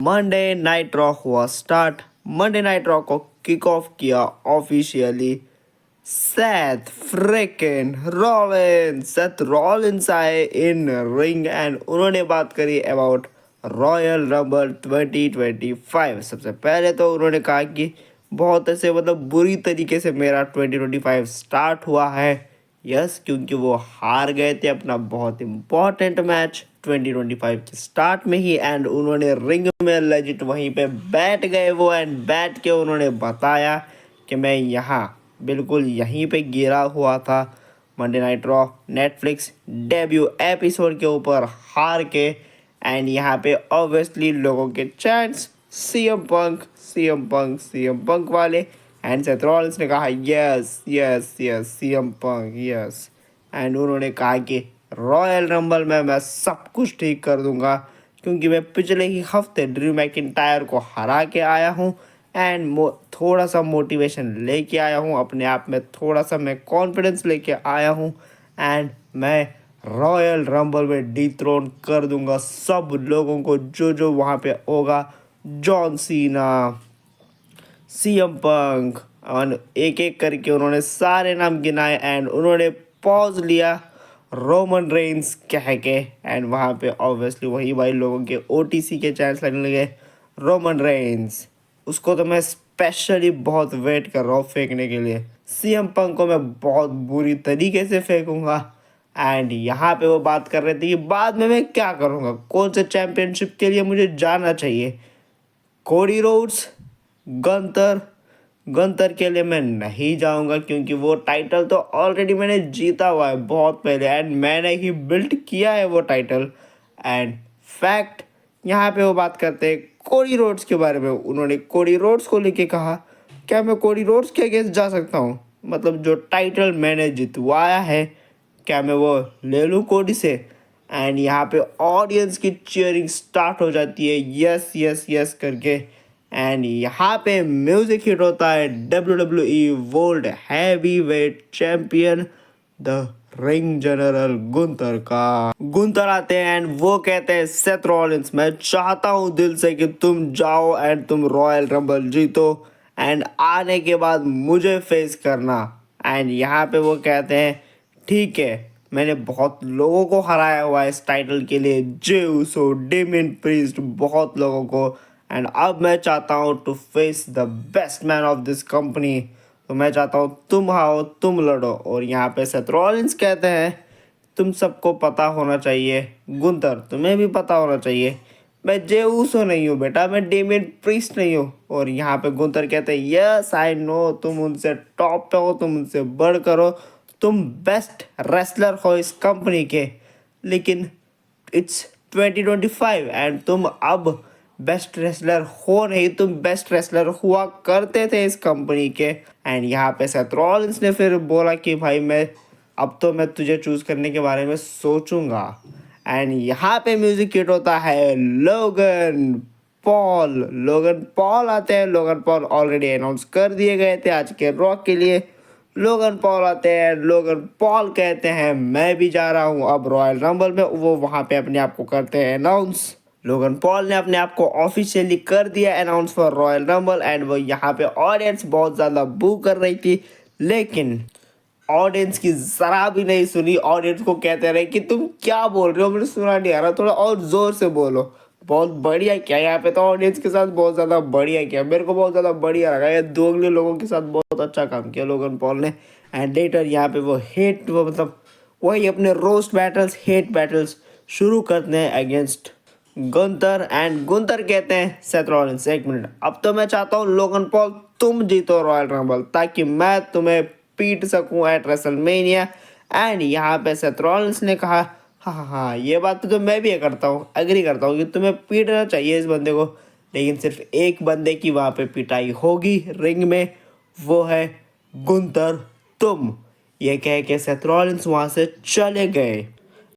Monday night raw हुआ start. Monday night raw को kick off किया officially Seth freaking Rollins. Seth Rollins आए in ring and उन्होंने बात करी अबाउट रॉयल रंबल 2025। सबसे पहले तो उन्होंने कहा कि बहुत ऐसे बुरी तरीके से मेरा 2025 स्टार्ट हुआ है। यस, क्योंकि वो हार गए थे अपना बहुत इम्पोर्टेंट मैच 2025 के स्टार्ट में ही एंड उन्होंने रिंग में लेजिट वहीं पे बैठ गए वो एंड बैठ के उन्होंने बताया कि मैं यहाँ बिल्कुल यहीं पे गिरा हुआ था Monday night raw Netflix debut episode के ऊपर हार के एंड यहाँ पे ऑब्वियसली लोगों के चैट्स सीएम पंक वाले एंड सेथ रॉलिंस ने कहा yes yes yes CM Punk yes and उन्होंने कहा कि रॉयल रंबल में मैं सब कुछ ठीक कर दूंगा क्योंकि मैं पिछले ही हफ्ते ड्रू मैकिंटायर को हरा के आया हूँ एंड थोड़ा सा मोटिवेशन लेके आया हूँ अपने आप में, थोड़ा सा मैं कॉन्फिडेंस लेके आया हूँ एंड मैं रॉयल रंबल में डिथ्रोन कर दूंगा सब लोगों को जो जो वहाँ पे होगा। जॉन सीना, सीएम पंक और एक एक करके उन्होंने सारे नाम गिनाए एंड उन्होंने पॉज लिया रोमन रेंस कह के एंड वहाँ पे ऑब्वियसली वही भाई लोगों के ओटीसी के चांस लगने लगे। रोमन रेंस उसको तो मैं स्पेशली बहुत वेट कर रहा हूँ फेंकने के लिए। सीएम पंक को मैं बहुत बुरी तरीके से फेंकूंगा एंड यहाँ पे वो बात कर रहे थे कि बाद में मैं क्या करूँगा, कौन से चैंपियनशिप के लिए मुझे जाना चाहिए। कोडी रोड्स, गंतर गंतर के लिए मैं नहीं जाऊंगा क्योंकि वो टाइटल तो ऑलरेडी मैंने जीता हुआ है बहुत पहले एंड मैंने ही बिल्ड किया है वो टाइटल एंड फैक्ट। यहाँ पे वो बात करते हैं कोडी रोड्स के बारे में। उन्होंने कोडी रोड्स को लेके कहा क्या मैं कोडी रोड्स के अगेंस्ट जा सकता हूँ, मतलब जो टाइटल मैंने जितवाया है क्या मैं वो ले लूँ कोडी से। एंड यहाँ पे ऑडियंस की चीयरिंग स्टार्ट हो जाती है यस यस यस करके एंड यहाँ पे म्यूजिक हिट होता है WWE world heavyweight champion the ring general Gunther का। गुंतर आते हैं एंड वो कहते हैं सेथ रॉलिंस मैं चाहता हूँ दिल से कि तुम जाओ एंड तुम रॉयल रंबल जीतो एंड आने के बाद मुझे फेस करना। एंड यहाँ पे वो कहते हैं ठीक है, मैंने बहुत लोगों को हराया हुआ है इस टाइटल के लिए, जे उसो, डेमियन प्रीस्ट, बहुत लोगों को एंड अब मैं चाहता हूँ to face the best man of this company. तो मैं चाहता हूँ तुम आओ तुम लड़ो। और यहाँ पे सेथ रॉलिंस कहते हैं तुम सबको पता होना चाहिए गुंतर, तुम्हें भी पता होना चाहिए मैं जे उसो नहीं हूँ बेटा, मैं डेमियन प्रीस्ट नहीं हूँ। और यहाँ पे गुंतर कहते हैं यस आई नो, तुम उनसे टॉप पे हो, तुम उनसे बढ़ करो, तुम बेस्ट रेसलर हो इस कंपनी के, लेकिन इट्स 2025 एंड तुम अब बेस्ट रेसलर हो नहीं, तुम बेस्ट रेसलर हुआ करते थे इस कंपनी के। एंड यहाँ पे सेथ रॉलिंस ने फिर बोला कि भाई मैं अब तो मैं तुझे चूज करने के बारे में सोचूंगा। एंड यहाँ पे म्यूजिक हिट होता है लोगन पॉल आते हैं। लोगन पॉल ऑलरेडी अनाउंस कर दिए गए थे आज के रॉक के लिए। लोगन पॉल आते हैं, लोगन पॉल कहते हैं मैं भी जा रहा हूँ अब रॉयल रंबल में। वो वहाँ पे अपने आप को करते हैं अनाउंस। लोगन पॉल ने अपने आप को ऑफिशियली कर दिया announce for royal rumble and वो यहाँ पे ऑडियंस बहुत ज़्यादा बू कर रही थी, लेकिन ऑडियंस की ज़रा भी नहीं सुनी। ऑडियंस को कहते रहे कि तुम क्या बोल रहे हो, मुझे सुना नहीं आ रहा, थोड़ा और ज़ोर से बोलो। बहुत बढ़िया किया यहाँ पे तो ऑडियंस के साथ, बहुत ज़्यादा बढ़िया किया, मेरे को बहुत ज़्यादा बढ़िया लगा। ये दो अगले लोगों के साथ बहुत अच्छा काम किया लोगन पॉल ने। एंड लेटर यहाँ पे वो वही अपने रोस्ट बैटल्स, हेट बैटल्स शुरू करते हैं अगेंस्ट गुंतर एंड गुंतर कहते हैं सेथ रॉलिंस एक मिनट, अब तो मैं चाहता हूँ लोगन पॉल तुम जीतो रॉयल रंबल ताकि मैं तुम्हें पीट सकूं एट रेसलमेनिया। एंड यहाँ पे सेथ रॉलिंस ने कहा हाँ ये बात तो मैं भी करता हूँ, एग्री करता हूँ कि तुम्हें पीटना चाहिए इस बंदे को, लेकिन सिर्फ एक बंदे की वहाँ पे पिटाई होगी रिंग में, वो है गुंतर तुम। ये कह के सेथ रॉलिंस वहाँ से चले गए।